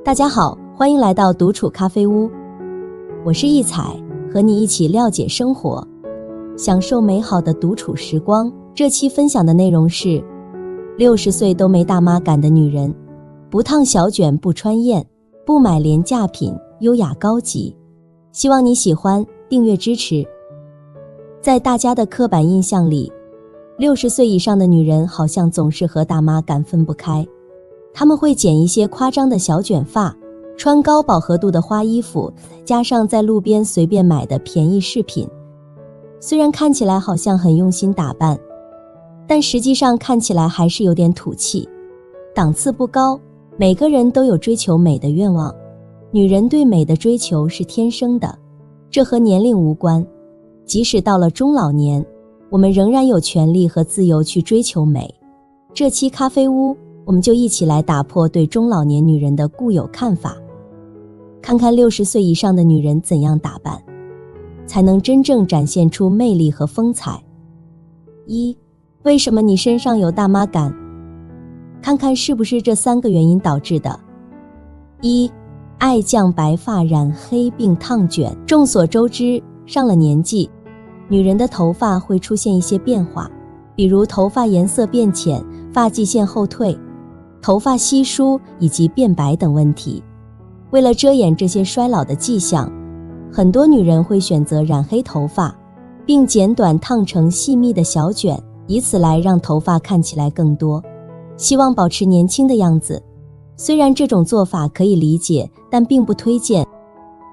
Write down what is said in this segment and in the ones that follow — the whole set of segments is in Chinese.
大家好，欢迎来到独处咖啡屋，我是易彩，和你一起了解生活，享受美好的独处时光。这期分享的内容是60岁都没大妈感的女人，不烫小卷不穿艳，不买廉价品，优雅高级。希望你喜欢，订阅支持。在大家的刻板印象里，60岁以上的女人好像总是和大妈感分不开。她们会剪一些夸张的小卷发，穿高饱和度的花衣服，加上在路边随便买的便宜饰品。虽然看起来好像很用心打扮，但实际上看起来还是有点土气，档次不高。每个人都有追求美的愿望，女人对美的追求是天生的，这和年龄无关。即使到了中老年，我们仍然有权利和自由去追求美。这期咖啡屋，我们就一起来打破对中老年女人的固有看法，看看60岁以上的女人怎样打扮，才能真正展现出魅力和风采。1. 为什么你身上有大妈感？看看是不是这3个原因导致的。1. 爱降白发染黑并烫卷。众所周知，上了年纪，女人的头发会出现一些变化，比如头发颜色变浅、发际线后退、头发稀疏以及变白等问题。为了遮掩这些衰老的迹象，很多女人会选择染黑头发，并剪短烫成细密的小卷，以此来让头发看起来更多，希望保持年轻的样子。虽然这种做法可以理解，但并不推荐，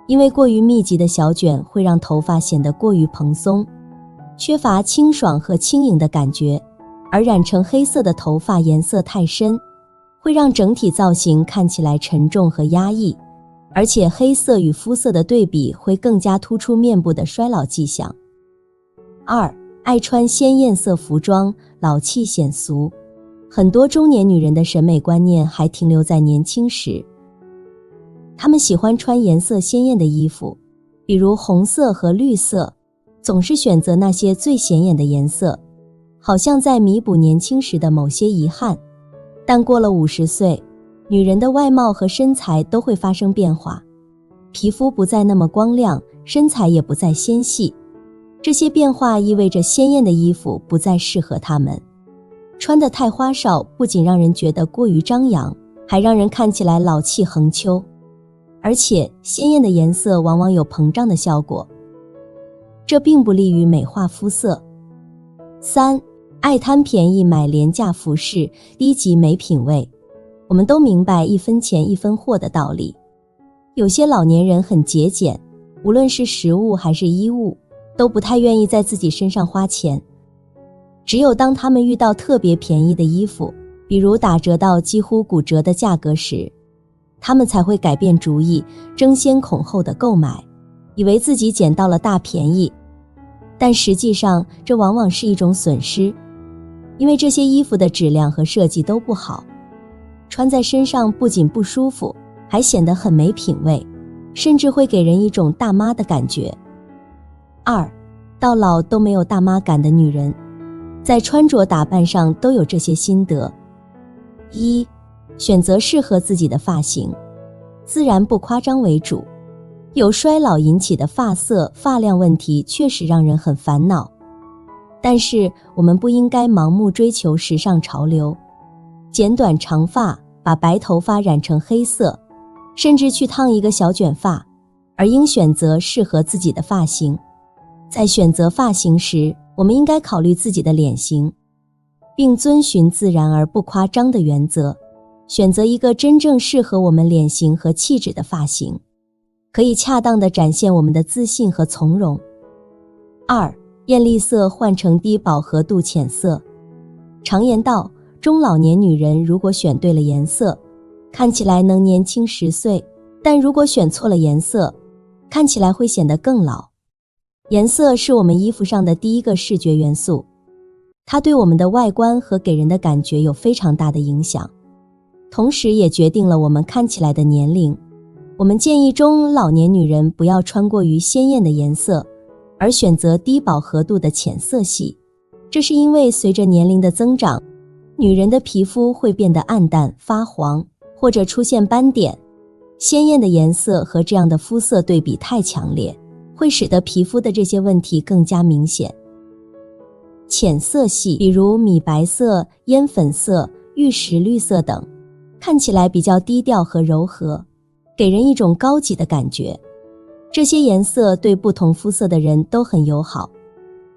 因为过于密集的小卷会让头发显得过于蓬松，缺乏清爽和轻盈的感觉，而染成黑色的头发颜色太深，会让整体造型看起来沉重和压抑，而且黑色与肤色的对比会更加突出面部的衰老迹象。2. 爱穿鲜艳色服装，老气显俗。很多中年女人的审美观念还停留在年轻时，她们喜欢穿颜色鲜艳的衣服，比如红色和绿色，总是选择那些最显眼的颜色，好像在弥补年轻时的某些遗憾。但过了50岁，女人的外貌和身材都会发生变化，皮肤不再那么光亮，身材也不再纤细。这些变化意味着鲜艳的衣服不再适合她们。穿得太花哨，不仅让人觉得过于张扬，还让人看起来老气横秋。而且鲜艳的颜色往往有膨胀的效果，这并不利于美化肤色。3. 爱贪便宜买廉价服饰，低级没品味。我们都明白1分钱1分货的道理，有些老年人很节俭，无论是食物还是衣物，都不太愿意在自己身上花钱。只有当他们遇到特别便宜的衣服，比如打折到几乎骨折的价格时，他们才会改变主意，争先恐后的购买，以为自己捡到了大便宜。但实际上这往往是一种损失，因为这些衣服的质量和设计都不好，穿在身上不仅不舒服，还显得很没品味，甚至会给人一种大妈的感觉。2. 到老都没有大妈感的女人，在穿着打扮上都有这些心得。1. 选择适合自己的发型，自然不夸张为主。由衰老引起的发色、发量问题确实让人很烦恼，但是我们不应该盲目追求时尚潮流，剪短长发，把白头发染成黑色，甚至去烫一个小卷发，而应选择适合自己的发型。在选择发型时，我们应该考虑自己的脸型，并遵循自然而不夸张的原则，选择一个真正适合我们脸型和气质的发型，可以恰当地展现我们的自信和从容。2. 艳丽色换成低饱和度浅色。常言道，中老年女人如果选对了颜色，看起来能年轻10岁，但如果选错了颜色，看起来会显得更老。颜色是我们衣服上的第一个视觉元素，它对我们的外观和给人的感觉有非常大的影响，同时也决定了我们看起来的年龄。我们建议中老年女人不要穿过于鲜艳的颜色，而选择低饱和度的浅色系。这是因为随着年龄的增长，女人的皮肤会变得暗淡、发黄，或者出现斑点，鲜艳的颜色和这样的肤色对比太强烈，会使得皮肤的这些问题更加明显。浅色系，比如米白色、烟粉色、玉石绿色等，看起来比较低调和柔和，给人一种高级的感觉。这些颜色对不同肤色的人都很友好，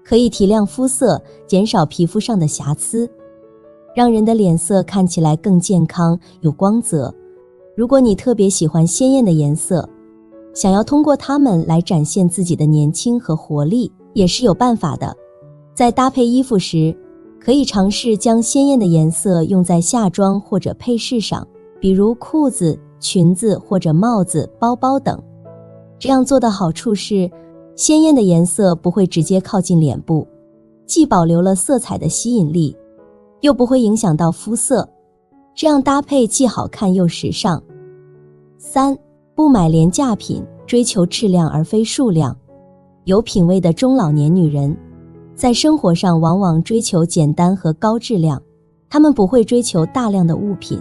可以提亮肤色，减少皮肤上的瑕疵，让人的脸色看起来更健康、有光泽。如果你特别喜欢鲜艳的颜色，想要通过它们来展现自己的年轻和活力，也是有办法的。在搭配衣服时，可以尝试将鲜艳的颜色用在下装或者配饰上，比如裤子、裙子或者帽子、包包等。这样做的好处是，鲜艳的颜色不会直接靠近脸部，既保留了色彩的吸引力，又不会影响到肤色，这样搭配既好看又时尚。3. 不买廉价品，追求质量而非数量。有品味的中老年女人，在生活上往往追求简单和高质量，她们不会追求大量的物品，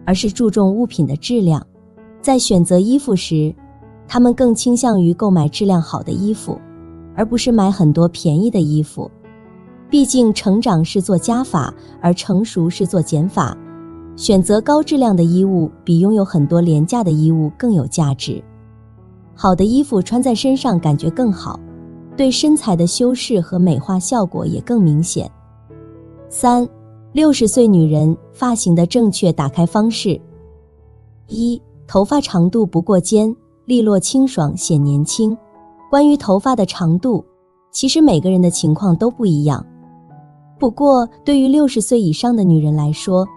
而是注重物品的质量。在选择衣服时，她们更倾向于购买质量好的衣服，而不是买很多便宜的衣服。毕竟成长是做加法，而成熟是做减法。选择高质量的衣物比拥有很多廉价的衣物更有价值。好的衣服穿在身上感觉更好，对身材的修饰和美化效果也更明显。3. 60岁女人发型的正确打开方式。1. 头发长度不过肩，利落清爽显年轻。关于头发的长度，其实每个人的情况都不一样。不过对于60岁以上的女人来说，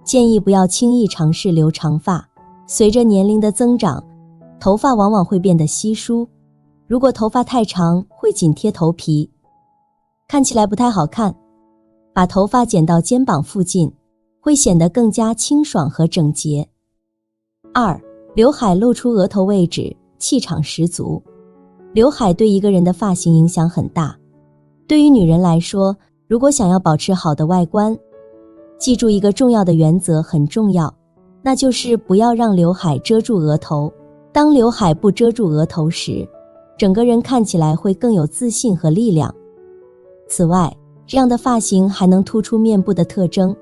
建议不要轻易尝试留长发。随着年龄的增长，头发往往会变得稀疏，如果头发太长，会紧贴头皮，看起来不太好看。把头发剪到肩膀附近，会显得更加清爽和整洁。2. 刘海露出额头位置，气场十足。刘海对一个人的发型影响很大。对于女人来说，如果想要保持好的外观，记住一个重要的原则很重要，那就是不要让刘海遮住额头。当刘海不遮住额头时，整个人看起来会更有自信和力量。此外，这样的发型还能突出面部的特征，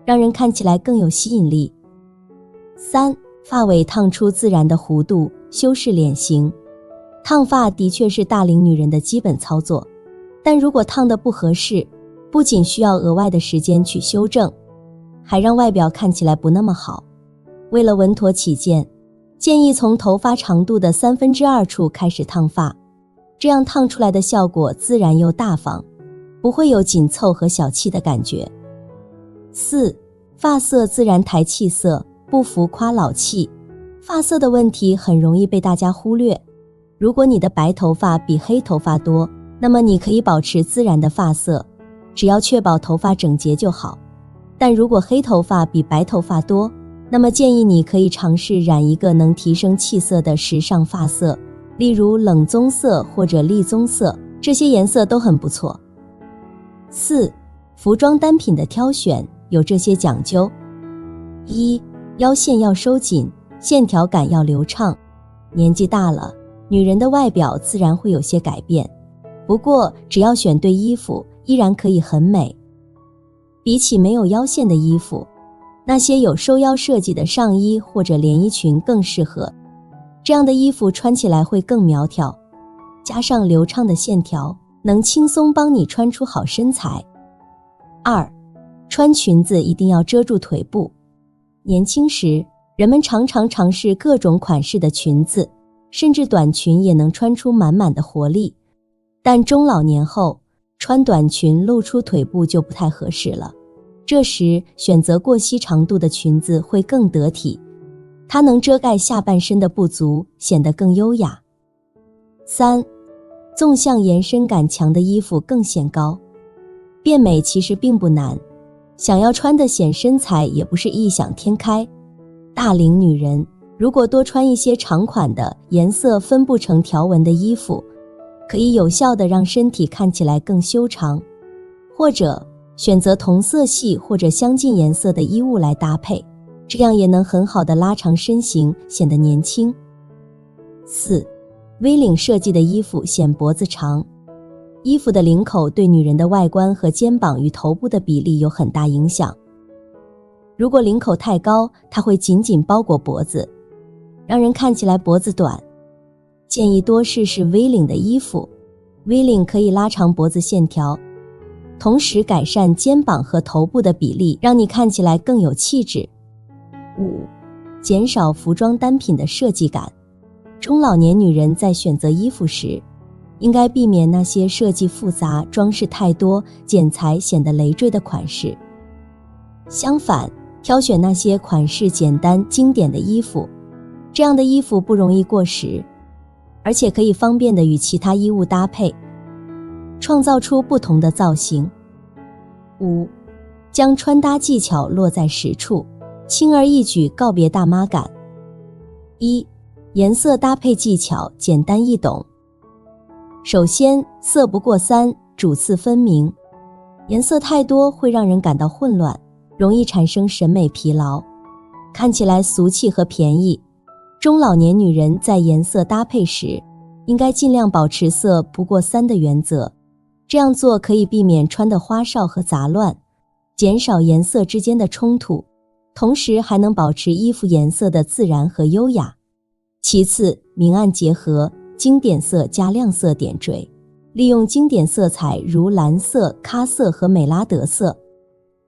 让人看起来更有吸引力。3. 发尾烫出自然的弧度，修饰脸型。烫发的确是大龄女人的基本操作，但如果烫得不合适，不仅需要额外的时间去修正，还让外表看起来不那么好。为了稳妥起见，建议从头发长度的2/3处开始烫发，这样烫出来的效果自然又大方，不会有紧凑和小气的感觉。4. 发色自然抬气色，不浮夸老气。发色的问题很容易被大家忽略。如果你的白头发比黑头发多，那么你可以保持自然的发色，只要确保头发整洁就好。但如果黑头发比白头发多，那么建议你可以尝试染一个能提升气色的时尚发色，例如冷棕色或者栗棕色，这些颜色都很不错。4. 服装单品的挑选有这些讲究。1. 腰线要收紧，线条感要流畅。年纪大了，女人的外表自然会有些改变，不过只要选对衣服，依然可以很美。比起没有腰线的衣服，那些有收腰设计的上衣或者连衣裙更适合，这样的衣服穿起来会更苗条，加上流畅的线条，能轻松帮你穿出好身材。2. 穿裙子一定要遮住腿部。年轻时，人们常常尝试各种款式的裙子，甚至短裙也能穿出满满的活力。但中老年后，穿短裙露出腿部就不太合适了。这时选择过膝长度的裙子会更得体，它能遮盖下半身的不足，显得更优雅。3. 纵向延伸感强的衣服更显高。变美其实并不难，想要穿得显身材也不是异想天开。大龄女人如果多穿一些长款的颜色分不成条纹的衣服，可以有效地让身体看起来更修长，或者选择同色系或者相近颜色的衣物来搭配，这样也能很好的拉长身形，显得年轻。4. V 领设计的衣服显脖子长。衣服的领口对女人的外观和肩膀与头部的比例有很大影响。如果领口太高，它会紧紧包裹脖子，让人看起来脖子短。建议多试试 V 领的衣服。V 领可以拉长脖子线条，同时改善肩膀和头部的比例，让你看起来更有气质。5. 减少服装单品的设计感。中老年女人在选择衣服时，应该避免那些设计复杂、装饰太多、剪裁显得累赘的款式。相反，挑选那些款式简单、经典的衣服，这样的衣服不容易过时，而且可以方便地与其他衣物搭配，创造出不同的造型。5. 将穿搭技巧落在实处，轻而易举告别大妈感。1. 颜色搭配技巧简单易懂。首先，色不过三，主次分明。颜色太多会让人感到混乱，容易产生审美疲劳，看起来俗气和便宜。中老年女人在颜色搭配时，应该尽量保持色不过三的原则，这样做可以避免穿得花哨和杂乱，减少颜色之间的冲突，同时还能保持衣服颜色的自然和优雅。其次，明暗结合，经典色加亮色点缀，利用经典色彩如蓝色、咖色和美拉德色，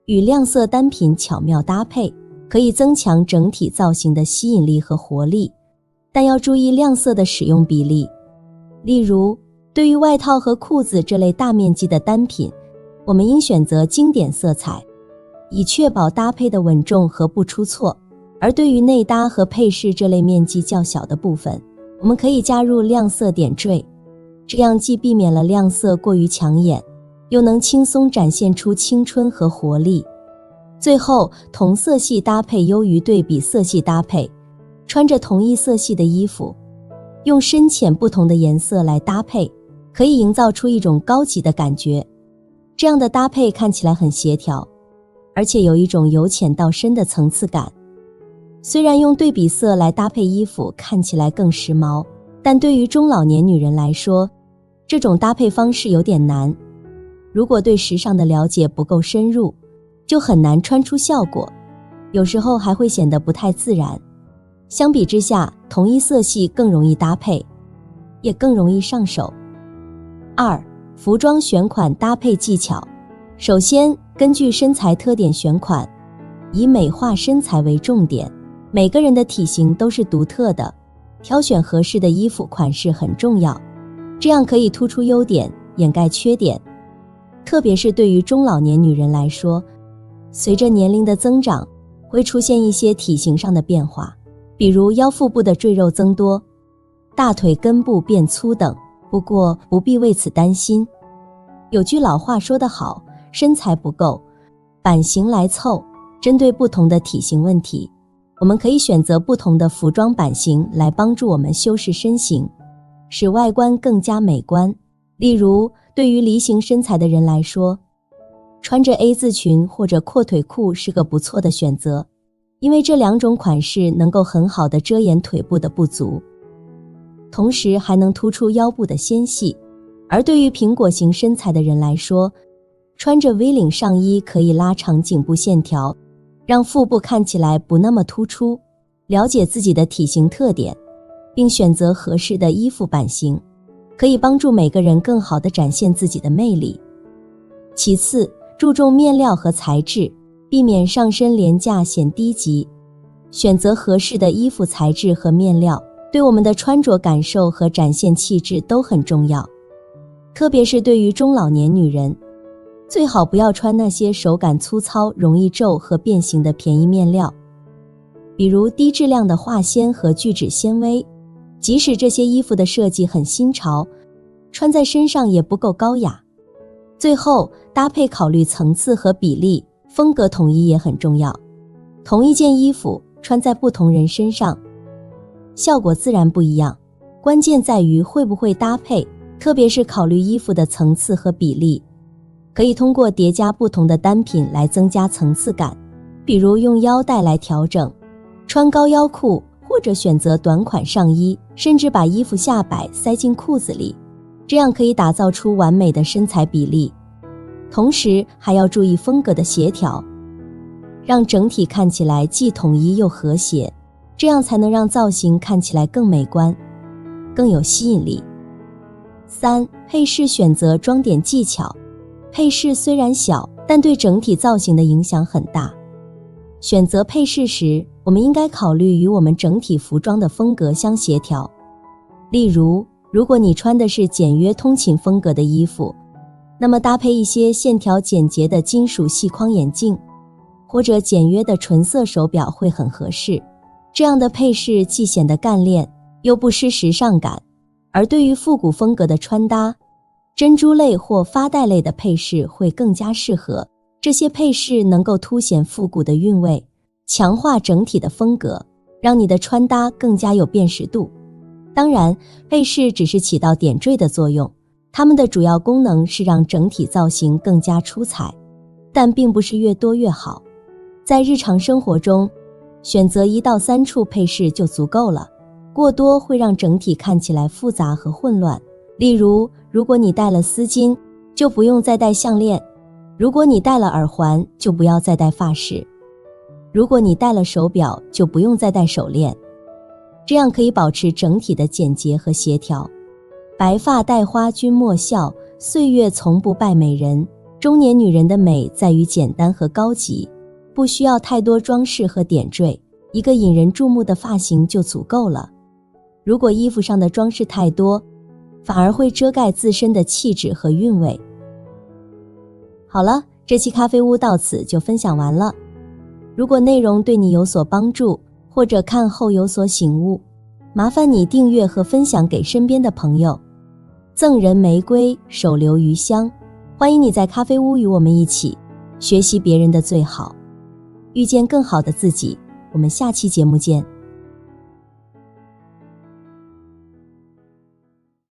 与亮色单品巧妙搭配，可以增强整体造型的吸引力和活力，但要注意亮色的使用比例。例如，对于外套和裤子这类大面积的单品，我们应选择经典色彩，以确保搭配的稳重和不出错。而对于内搭和配饰这类面积较小的部分，我们可以加入亮色点缀，这样既避免了亮色过于抢眼，又能轻松展现出青春和活力。最后，同色系搭配优于对比色系搭配，穿着同一色系的衣服，用深浅不同的颜色来搭配，可以营造出一种高级的感觉。这样的搭配看起来很协调，而且有一种由浅到深的层次感。虽然用对比色来搭配衣服看起来更时髦，但对于中老年女人来说，这种搭配方式有点难。如果对时尚的了解不够深入，就很难穿出效果，有时候还会显得不太自然。相比之下，同一色系更容易搭配，也更容易上手。2. 服装选款搭配技巧。首先，根据身材特点选款，以美化身材为重点。每个人的体型都是独特的，挑选合适的衣服款式很重要，这样可以突出优点，掩盖缺点。特别是对于中老年女人来说，随着年龄的增长，会出现一些体型上的变化，比如腰腹部的赘肉增多，大腿根部变粗等。不过不必为此担心。有句老话说得好，身材不够，版型来凑。针对不同的体型问题，我们可以选择不同的服装版型来帮助我们修饰身形，使外观更加美观。例如，对于梨形身材的人来说，穿着 A 字裙或者阔腿裤是个不错的选择，因为这两种款式能够很好地遮掩腿部的不足，同时还能突出腰部的纤细。而对于苹果型身材的人来说，穿着 V 领上衣可以拉长颈部线条，让腹部看起来不那么突出。了解自己的体型特点，并选择合适的衣服版型，可以帮助每个人更好地展现自己的魅力。其次，注重面料和材质，避免上身廉价显低级。选择合适的衣服材质和面料，对我们的穿着感受和展现气质都很重要。特别是对于中老年女人，最好不要穿那些手感粗糙、容易皱和变形的便宜面料，比如低质量的化纤和聚酯纤维。即使这些衣服的设计很新潮，穿在身上也不够高雅。最后，搭配考虑层次和比例，风格统一也很重要。同一件衣服穿在不同人身上，效果自然不一样。关键在于会不会搭配，特别是考虑衣服的层次和比例。可以通过叠加不同的单品来增加层次感，比如用腰带来调整，穿高腰裤，或者选择短款上衣，甚至把衣服下摆塞进裤子里，这样可以打造出完美的身材比例。同时还要注意风格的协调，让整体看起来既统一又和谐，这样才能让造型看起来更美观，更有吸引力。3. 配饰选择装点技巧。配饰虽然小，但对整体造型的影响很大。选择配饰时，我们应该考虑与我们整体服装的风格相协调。例如，如果你穿的是简约通勤风格的衣服，那么搭配一些线条简洁的金属细框眼镜，或者简约的纯色手表会很合适。这样的配饰既显得干练，又不失时尚感。而对于复古风格的穿搭，珍珠类或发带类的配饰会更加适合。这些配饰能够凸显复古的韵味，强化整体的风格，让你的穿搭更加有辨识度。当然，配饰只是起到点缀的作用，它们的主要功能是让整体造型更加出彩，但并不是越多越好。在日常生活中，选择1到3处配饰就足够了，过多会让整体看起来复杂和混乱。例如，如果你戴了丝巾，就不用再戴项链；如果你戴了耳环，就不要再戴发饰；如果你戴了手表，就不用再戴手链。这样可以保持整体的简洁和协调。白发戴花君莫笑，岁月从不败美人。中年女人的美在于简单和高级，不需要太多装饰和点缀，一个引人注目的发型就足够了。如果衣服上的装饰太多，反而会遮盖自身的气质和韵味。好了，这期咖啡屋到此就分享完了。如果内容对你有所帮助，或者看后有所醒悟，麻烦你订阅和分享给身边的朋友。赠人玫瑰，手留余香。欢迎你在咖啡屋与我们一起学习别人的最好，遇见更好的自己。我们下期节目见。